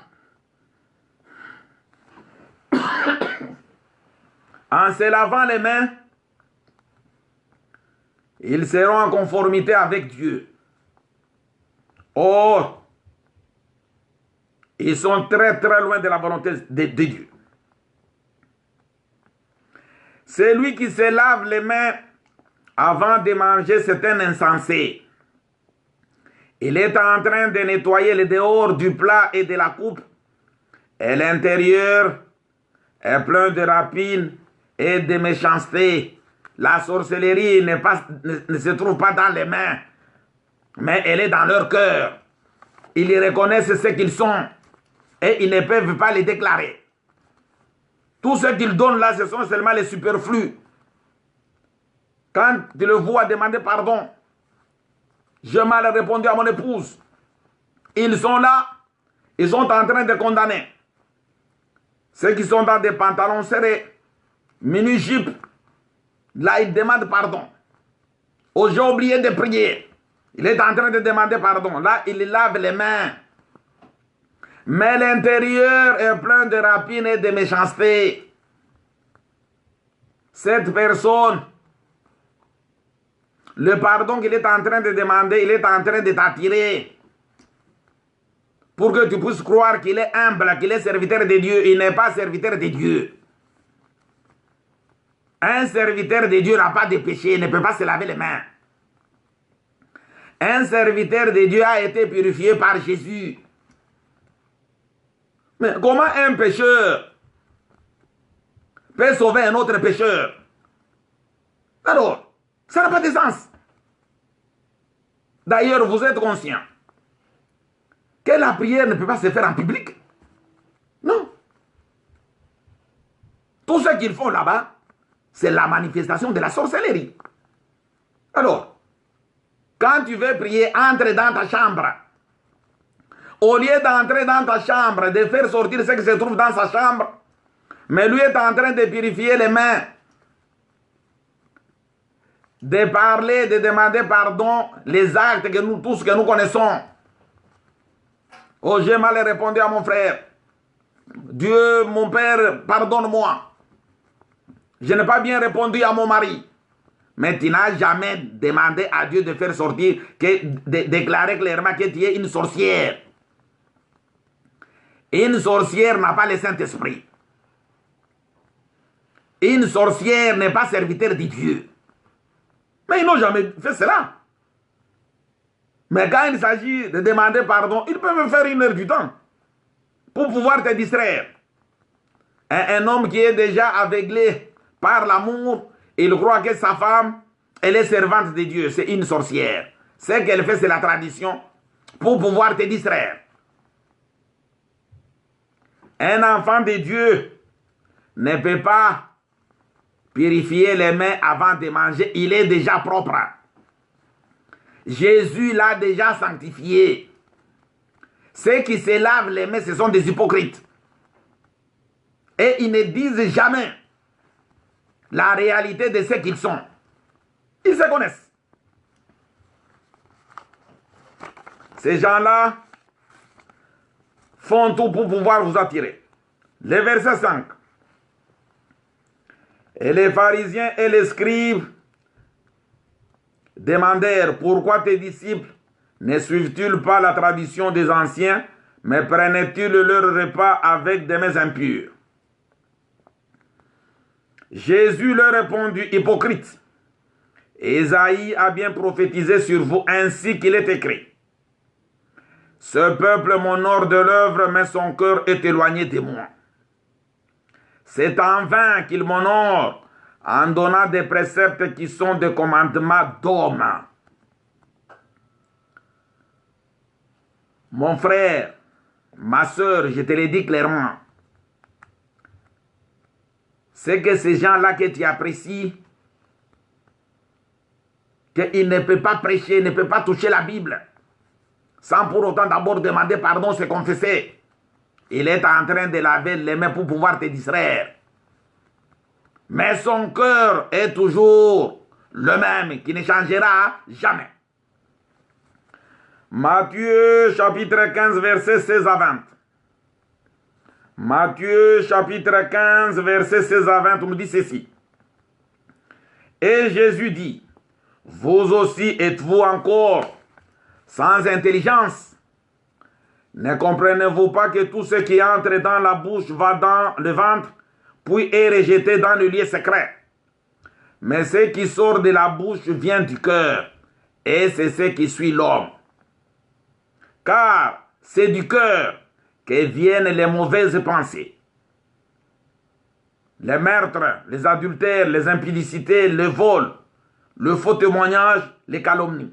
en se lavant les mains, ils seront en conformité avec Dieu. Or, ils sont très très loin de la volonté de Dieu. Celui qui se lave les mains avant de manger, c'est un insensé. Il est en train de nettoyer le dehors du plat et de la coupe, et l'intérieur est plein de rapines et de méchanceté. La sorcellerie ne se trouve pas dans les mains, mais elle est dans leur cœur. Ils reconnaissent ce qu'ils sont et ils ne peuvent pas les déclarer. Tout ce qu'ils donnent là, ce sont seulement les superflus. Quand tu le vois demander pardon, j'ai mal répondu à mon épouse. Ils sont là, ils sont en train de condamner. Ceux qui sont dans des pantalons serrés, mini-jupes, là ils demandent pardon. Oh, j'ai oublié de prier. Il est en train de demander pardon. Là, il lave les mains. Mais l'intérieur est plein de rapines et de méchanceté. Cette personne, le pardon qu'il est en train de demander, il est en train de t'attirer. Pour que tu puisses croire qu'il est humble, qu'il est serviteur de Dieu. Il n'est pas serviteur de Dieu. Un serviteur de Dieu n'a pas de péché, il ne peut pas se laver les mains. Un serviteur de Dieu a été purifié par Jésus. Mais comment un pécheur peut sauver un autre pécheur? Alors, ça n'a pas de sens. D'ailleurs, vous êtes conscient que la prière ne peut pas se faire en public. Non. Tout ce qu'ils font là-bas, c'est la manifestation de la sorcellerie. Alors, quand tu veux prier, entre dans ta chambre. Au lieu d'entrer dans ta chambre, de faire sortir ce qui se trouve dans sa chambre, mais lui est en train de purifier les mains, de parler, de demander pardon, les actes que nous tous que nous connaissons. Oh, j'ai mal répondu à mon frère. Dieu, mon père, pardonne-moi. Je n'ai pas bien répondu à mon mari. Mais tu n'as jamais demandé à Dieu de faire sortir, de déclarer clairement que tu es une sorcière. Une sorcière n'a pas le Saint-Esprit. Une sorcière n'est pas serviteur de Dieu. Mais ils n'ont jamais fait cela. Mais quand il s'agit de demander pardon, ils peuvent faire 1 heure du temps pour pouvoir te distraire. Un homme qui est déjà aveuglé par l'amour, il croit que sa femme, elle est servante de Dieu, c'est une sorcière. Ce qu'elle fait, c'est la tradition pour pouvoir te distraire. Un enfant de Dieu ne peut pas purifier les mains avant de manger, il est déjà propre. Jésus l'a déjà sanctifié. Ceux qui se lavent les mains, ce sont des hypocrites. Et ils ne disent jamais la réalité de ce qu'ils sont. Ils se connaissent. Ces gens-là font tout pour pouvoir vous attirer. Le verset 5. Et les pharisiens et les scribes demandèrent, pourquoi tes disciples ne suivent-ils pas la tradition des anciens, mais prenaient-ils leur repas avec des mains impures? Jésus leur répondit, hypocrite, Ésaïe a bien prophétisé sur vous ainsi qu'il est écrit. Ce peuple m'honore de l'œuvre, mais son cœur est éloigné de moi. C'est en vain qu'il m'honore en donnant des préceptes qui sont des commandements d'hommes. Mon frère, ma soeur, je te l'ai dit clairement, c'est que ces gens-là que tu apprécies, qu'ils ne peuvent pas prêcher, ne peuvent pas toucher la Bible, sans pour autant d'abord demander pardon, se confesser. Il est en train de laver les mains pour pouvoir te distraire. Mais son cœur est toujours le même, qui ne changera jamais. Matthieu chapitre 15, verset 16 à 20. Matthieu chapitre 15, verset 16 à 20, on nous dit ceci. Et Jésus dit, vous aussi êtes-vous encore sans intelligence? Ne comprenez-vous pas que tout ce qui entre dans la bouche va dans le ventre, puis est rejeté dans le lieu secret? Mais ce qui sort de la bouche vient du cœur, et c'est ce qui suit l'homme. Car c'est du cœur que viennent les mauvaises pensées. Les meurtres, les adultères, les impudicités, le vol, le faux témoignage, les calomnies.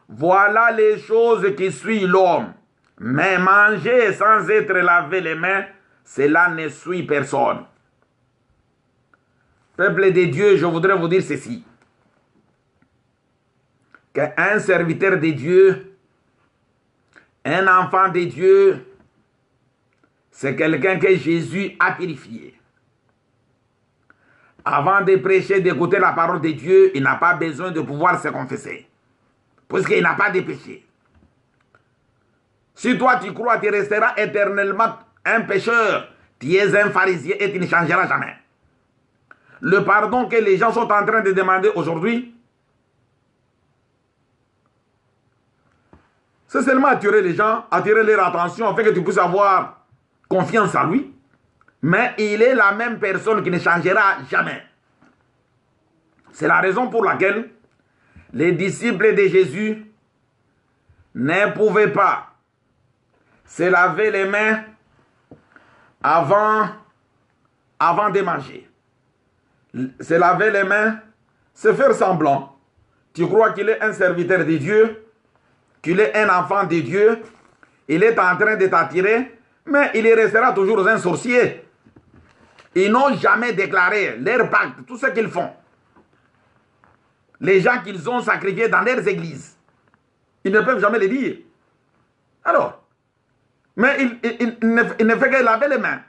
Voilà les choses qui suivent l'homme. Mais manger sans être lavé les mains, cela ne suit personne. Peuple de Dieu, je voudrais vous dire ceci. Qu'un serviteur de Dieu, un enfant de Dieu, c'est quelqu'un que Jésus a purifié. Avant de prêcher, d'écouter la parole de Dieu, il n'a pas besoin de pouvoir se confesser. Puisqu'il n'a pas de péché. Si toi tu crois, tu resteras éternellement un pécheur. Tu es un pharisien et tu ne changeras jamais. Le pardon que les gens sont en train de demander aujourd'hui, c'est seulement attirer les gens, attirer leur attention, afin que tu puisses avoir confiance en lui. Mais il est la même personne qui ne changera jamais. C'est la raison pour laquelle les disciples de Jésus ne pouvaient pas se laver les mains avant de manger. Se laver les mains, c'est faire semblant. Tu crois qu'il est un serviteur de Dieu, qu'il est un enfant de Dieu, il est en train de t'attirer, mais il restera toujours un sorcier. Ils n'ont jamais déclaré leur pacte, tout ce qu'ils font. Les gens qu'ils ont sacrifiés dans leurs églises, ils ne peuvent jamais le dire. Alors, mais il ne fait que laver les mains.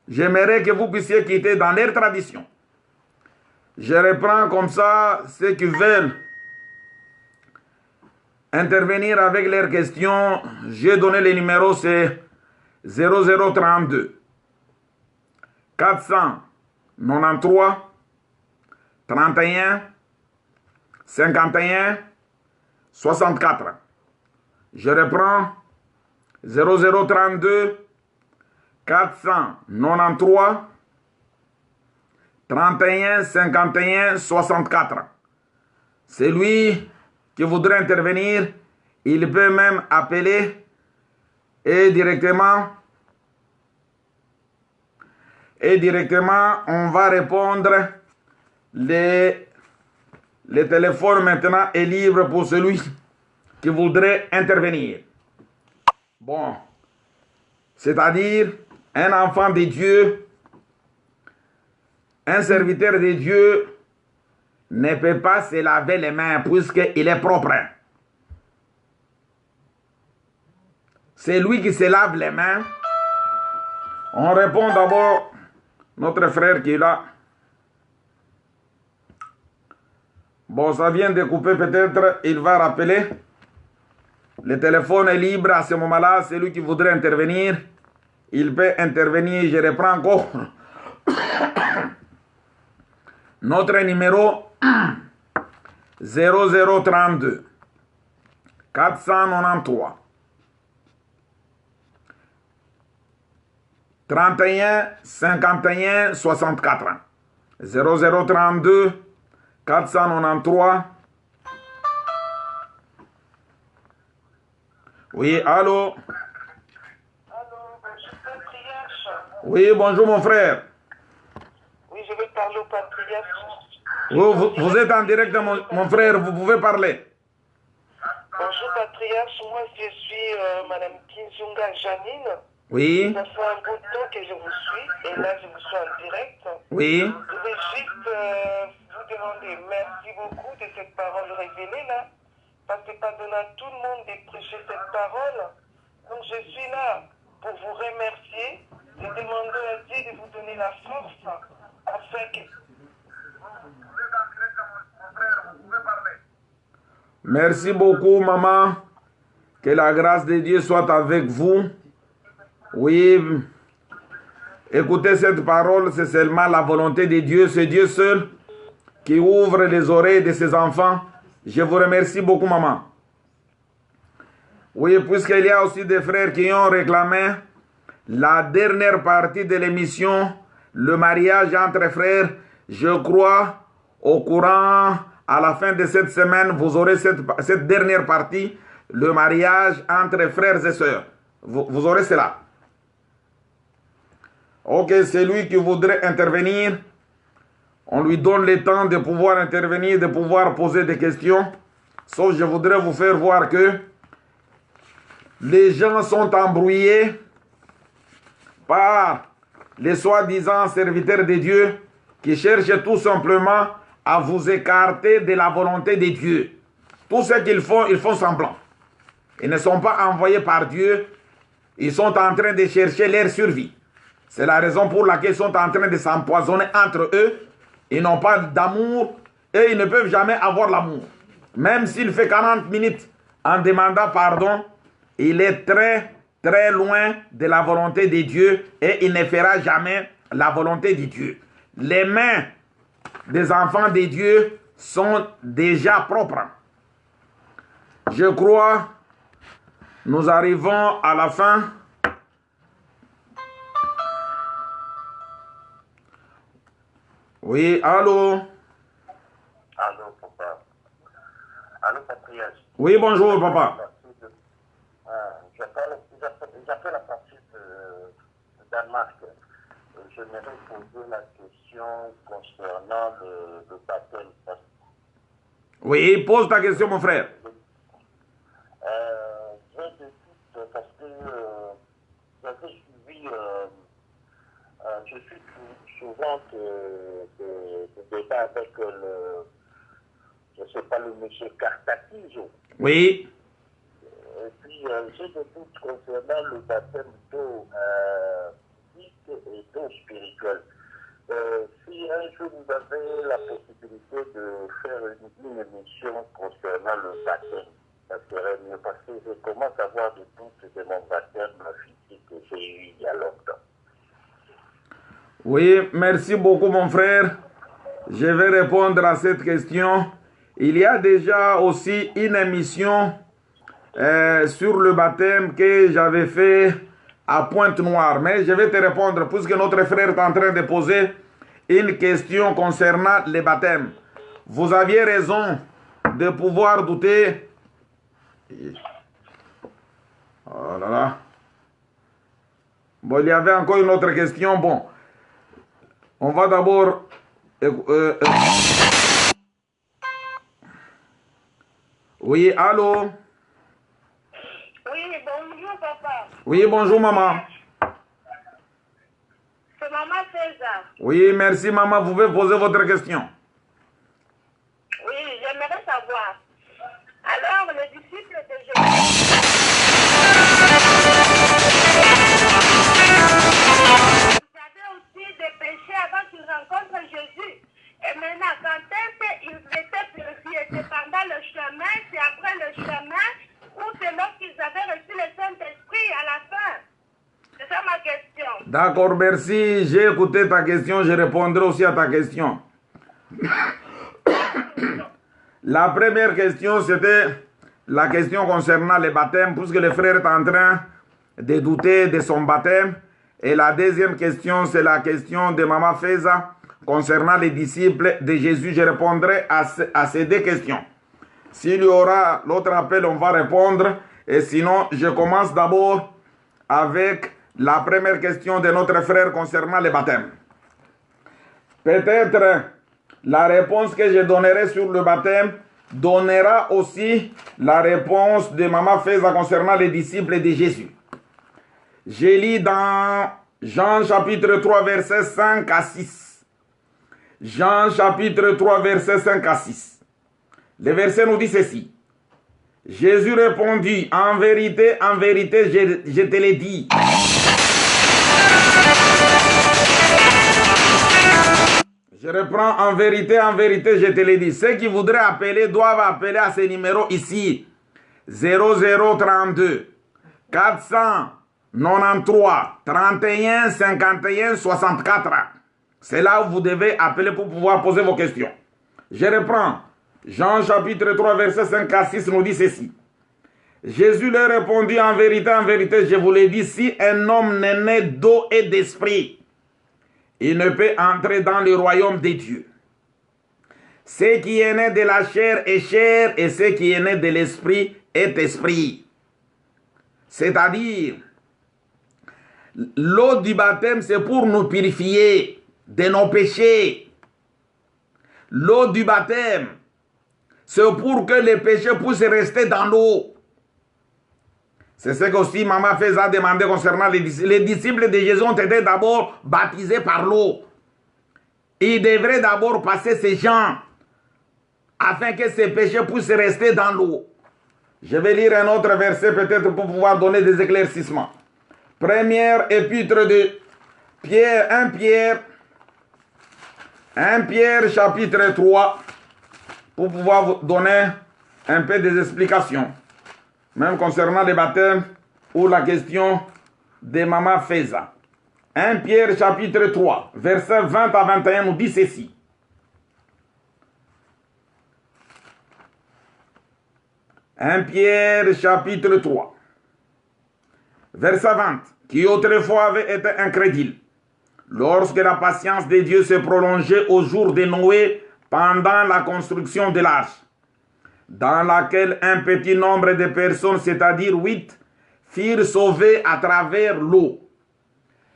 J'aimerais que vous puissiez quitter dans leur tradition. Je reprends comme ça ceux qui veulent intervenir avec leurs questions. J'ai donné le numéro, c'est 0032 493 31 51 64. Je reprends 0032 493 31 51 64. Celui qui voudrait intervenir, il peut même appeler et directement on va répondre. Le téléphone maintenant est libre pour celui qui voudrait intervenir. Bon, c'est-à-dire un enfant de Dieu, un serviteur de Dieu ne peut pas se laver les mains puisqu'il est propre. C'est lui qui se lave les mains. On répond d'abord notre frère qui est là. Bon, ça vient de couper peut-être, il va rappeler. Le téléphone est libre à ce moment-là. Celui qui voudrait intervenir, il peut intervenir. Je reprends encore notre numéro 0032 493 31 51 64. 0032 493. Oui, allô? Allô, je suis patriarche. Oui, bonjour mon frère. Oui, je vais parler au patriarche. Vous êtes en direct, mon frère, vous pouvez parler. Bonjour patriarche, moi je suis Madame Kinzunga Janine. Oui. Ça fait un bout de temps que je vous suis et là je vous suis en direct. Oui. Je vais juste vous demander merci beaucoup de cette parole révélée là. Parce c'est pas donné à tout le monde de prêcher cette parole. Donc je suis là pour vous remercier, de demander à Dieu de vous donner la force afin que... Merci beaucoup, maman. Que la grâce de Dieu soit avec vous. Oui, écoutez cette parole, c'est seulement la volonté de Dieu. C'est Dieu seul qui ouvre les oreilles de ses enfants. Je vous remercie beaucoup, maman. Oui, puisqu'il y a aussi des frères qui ont réclamé la dernière partie de l'émission, le mariage entre frères. Je crois, au courant, à la fin de cette semaine, vous aurez cette dernière partie, le mariage entre frères et sœurs. Vous aurez cela. Ok, c'est lui qui voudrait intervenir. On lui donne le temps de pouvoir intervenir, de pouvoir poser des questions. Sauf je voudrais vous faire voir que les gens sont embrouillés par les soi-disant serviteurs de Dieu qui cherchent tout simplement à vous écarter de la volonté de Dieu. Tout ce qu'ils font semblant. Ils ne sont pas envoyés par Dieu. Ils sont en train de chercher leur survie. C'est la raison pour laquelle ils sont en train de s'empoisonner entre eux. Ils n'ont pas d'amour et ils ne peuvent jamais avoir l'amour. Même s'il fait 40 minutes en demandant pardon, il est très, très loin de la volonté de Dieu et il ne fera jamais la volonté de Dieu. Les mains des enfants de Dieu sont déjà propres. Je crois, nous arrivons à la fin. Oui, allô? Allô, papa. Allô, patriarche. Oui, bonjour, papa. J'appelle à partir de Danemark. J'aimerais poser la question concernant le baptême. Oui, pose ta question, mon frère. J'ai des doutes parce que j'avais suivi, je suis souvent des débats avec je ne sais pas, le monsieur Cartapiso. Oui. Et puis, j'ai des doutes concernant le baptême d'eau physique et d'eau spirituelle. Si un jour vous avez la possibilité de faire une émission concernant le baptême, ça serait mieux parce que je commence à avoir des doutes de mon baptême physique que j'ai eu il y a longtemps. Oui, merci beaucoup, mon frère. Je vais répondre à cette question. Il y a déjà aussi une émission sur le baptême que j'avais fait à Pointe-Noire. Mais je vais te répondre, puisque notre frère est en train de poser une question concernant le baptême. Vous aviez raison de pouvoir douter. Oh là là. Bon, il y avait encore une autre question. Bon, on va d'abord... Oui, allô? Oui, bonjour papa. Oui, bonjour maman. C'est maman César. Oui, merci maman. Vous pouvez poser votre question. Oui, j'aimerais savoir. Alors, le disciple de Jésus... Vous avez aussi des péchés avant qu'ils rencontrent Jésus. Et maintenant, quand est-ce qu'ils étaient purifiés? C'est pendant le chemin, c'est après le chemin, ou c'est lorsqu'ils avaient reçu le Saint-Esprit à la fin? C'est ça ma question. D'accord, merci. J'ai écouté ta question. Je répondrai aussi à ta question. La première question, c'était la question concernant le baptême, puisque le frère est en train de douter de son baptême. Et la deuxième question, c'est la question de Maman Feza concernant les disciples de Jésus. Je répondrai à ces deux questions. S'il y aura l'autre appel, on va répondre. Et sinon, je commence d'abord avec la première question de notre frère concernant le baptême. Peut-être la réponse que je donnerai sur le baptême donnera aussi la réponse de Maman Feza concernant les disciples de Jésus. Je lis dans Jean chapitre 3, versets 5 à 6. Jean chapitre 3, versets 5 à 6. Le verset nous dit ceci. Jésus répondit, en vérité, je te l'ai dit. Je reprends, en vérité, je te l'ai dit. Ceux qui voudraient appeler doivent appeler à ce numéro ici. 0032 493 31 51 64. C'est là où vous devez appeler pour pouvoir poser vos questions. Je reprends. Jean chapitre 3 verset 5 à 6 nous dit ceci. Jésus leur répondit, en vérité, je vous l'ai dit, si un homme n'est né d'eau et d'esprit, il ne peut entrer dans le royaume des dieux. Ce qui est né de la chair est chair, et ce qui est né de l'esprit est esprit. C'est-à-dire, l'eau du baptême, c'est pour nous purifier de nos péchés. L'eau du baptême, c'est pour que les péchés puissent rester dans l'eau. C'est ce que aussi Maman Feza a demandé concernant les disciples. Les disciples de Jésus ont été d'abord baptisés par l'eau. Ils devraient d'abord passer ces gens afin que ces péchés puissent rester dans l'eau. Je vais lire un autre verset peut-être pour pouvoir donner des éclaircissements. Première épître de Pierre, 1 Pierre chapitre 3, pour pouvoir vous donner un peu des explications. Même concernant les baptêmes ou la question de Maman Feza. 1 Pierre chapitre 3, versets 20 à 21 nous dit ceci. « 1 Pierre chapitre 3, verset 20, qui autrefois avait été incrédule, lorsque la patience de Dieu se prolongeait au jour de Noé pendant la construction de l'arche, dans laquelle un petit nombre de personnes, c'est-à-dire 8, furent sauvées à travers l'eau.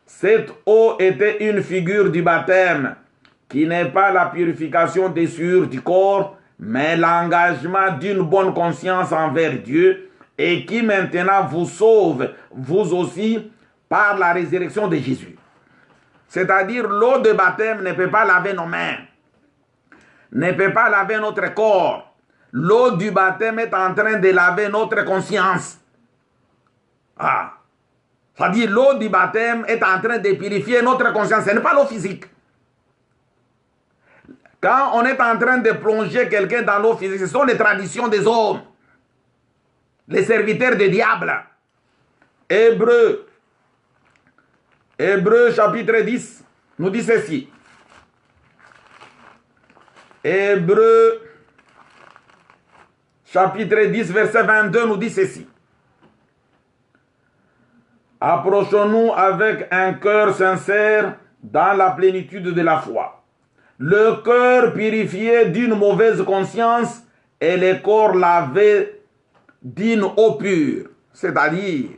Cette eau était une figure du baptême, qui n'est pas la purification des souillures du corps, mais l'engagement d'une bonne conscience envers Dieu, et qui maintenant vous sauve, vous aussi, par la résurrection de Jésus. C'est-à-dire, l'eau de baptême ne peut pas laver nos mains, ne peut pas laver notre corps. L'eau du baptême est en train de laver notre conscience. C'est-à-dire, l'eau du baptême est en train de purifier notre conscience. Ce n'est pas l'eau physique. Quand on est en train de plonger quelqu'un dans l'eau physique, ce sont les traditions des hommes, les serviteurs du diable. Hébreux chapitre 10 nous dit ceci. Hébreux chapitre 10 verset 22 nous dit ceci. Approchons-nous avec un cœur sincère dans la plénitude de la foi. Le cœur purifié d'une mauvaise conscience et le corps lavé d'une eau pure. C'est-à-dire,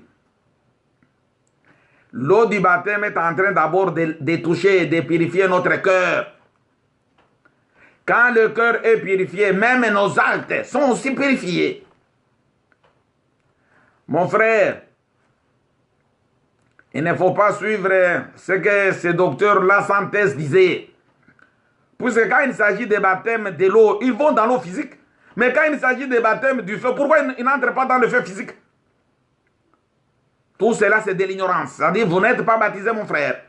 l'eau du baptême est en train d'abord de toucher et de purifier notre cœur. Quand le cœur est purifié, même nos actes sont aussi purifiés. Mon frère, il ne faut pas suivre ce que ce docteur-là sans thèse disait. Puisque quand il s'agit des baptêmes de l'eau, ils vont dans l'eau physique. Mais quand il s'agit des baptêmes du feu, pourquoi ils n'entrent pas dans le feu physique? Tout cela, c'est de l'ignorance. C'est-à-dire, vous n'êtes pas baptisé, mon frère.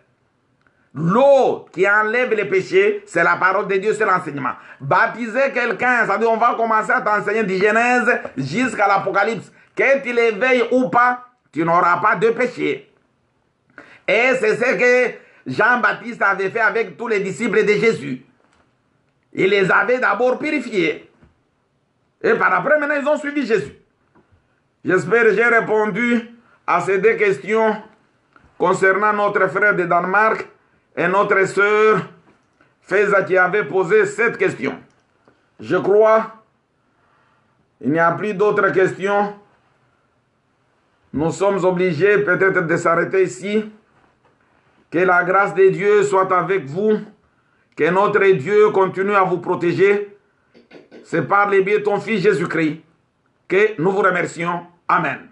L'eau qui enlève les péchés, c'est la parole de Dieu, c'est l'enseignement. Baptiser quelqu'un, c'est-à-dire, on va commencer à t'enseigner du Genèse jusqu'à l'Apocalypse. Que tu l'éveilles ou pas, tu n'auras pas de péché. Et c'est ce que Jean-Baptiste avait fait avec tous les disciples de Jésus. Il les avait d'abord purifiés. Et par après, maintenant, ils ont suivi Jésus. J'espère que j'ai répondu à ces deux questions concernant notre frère de Danemark et notre sœur Feza qui avait posé cette question. Je crois qu'il n'y a plus d'autres questions. Nous sommes obligés peut-être de s'arrêter ici. Que la grâce de Dieu soit avec vous. Que notre Dieu continue à vous protéger. C'est par le biais de ton Fils Jésus-Christ que nous vous remercions. Amen.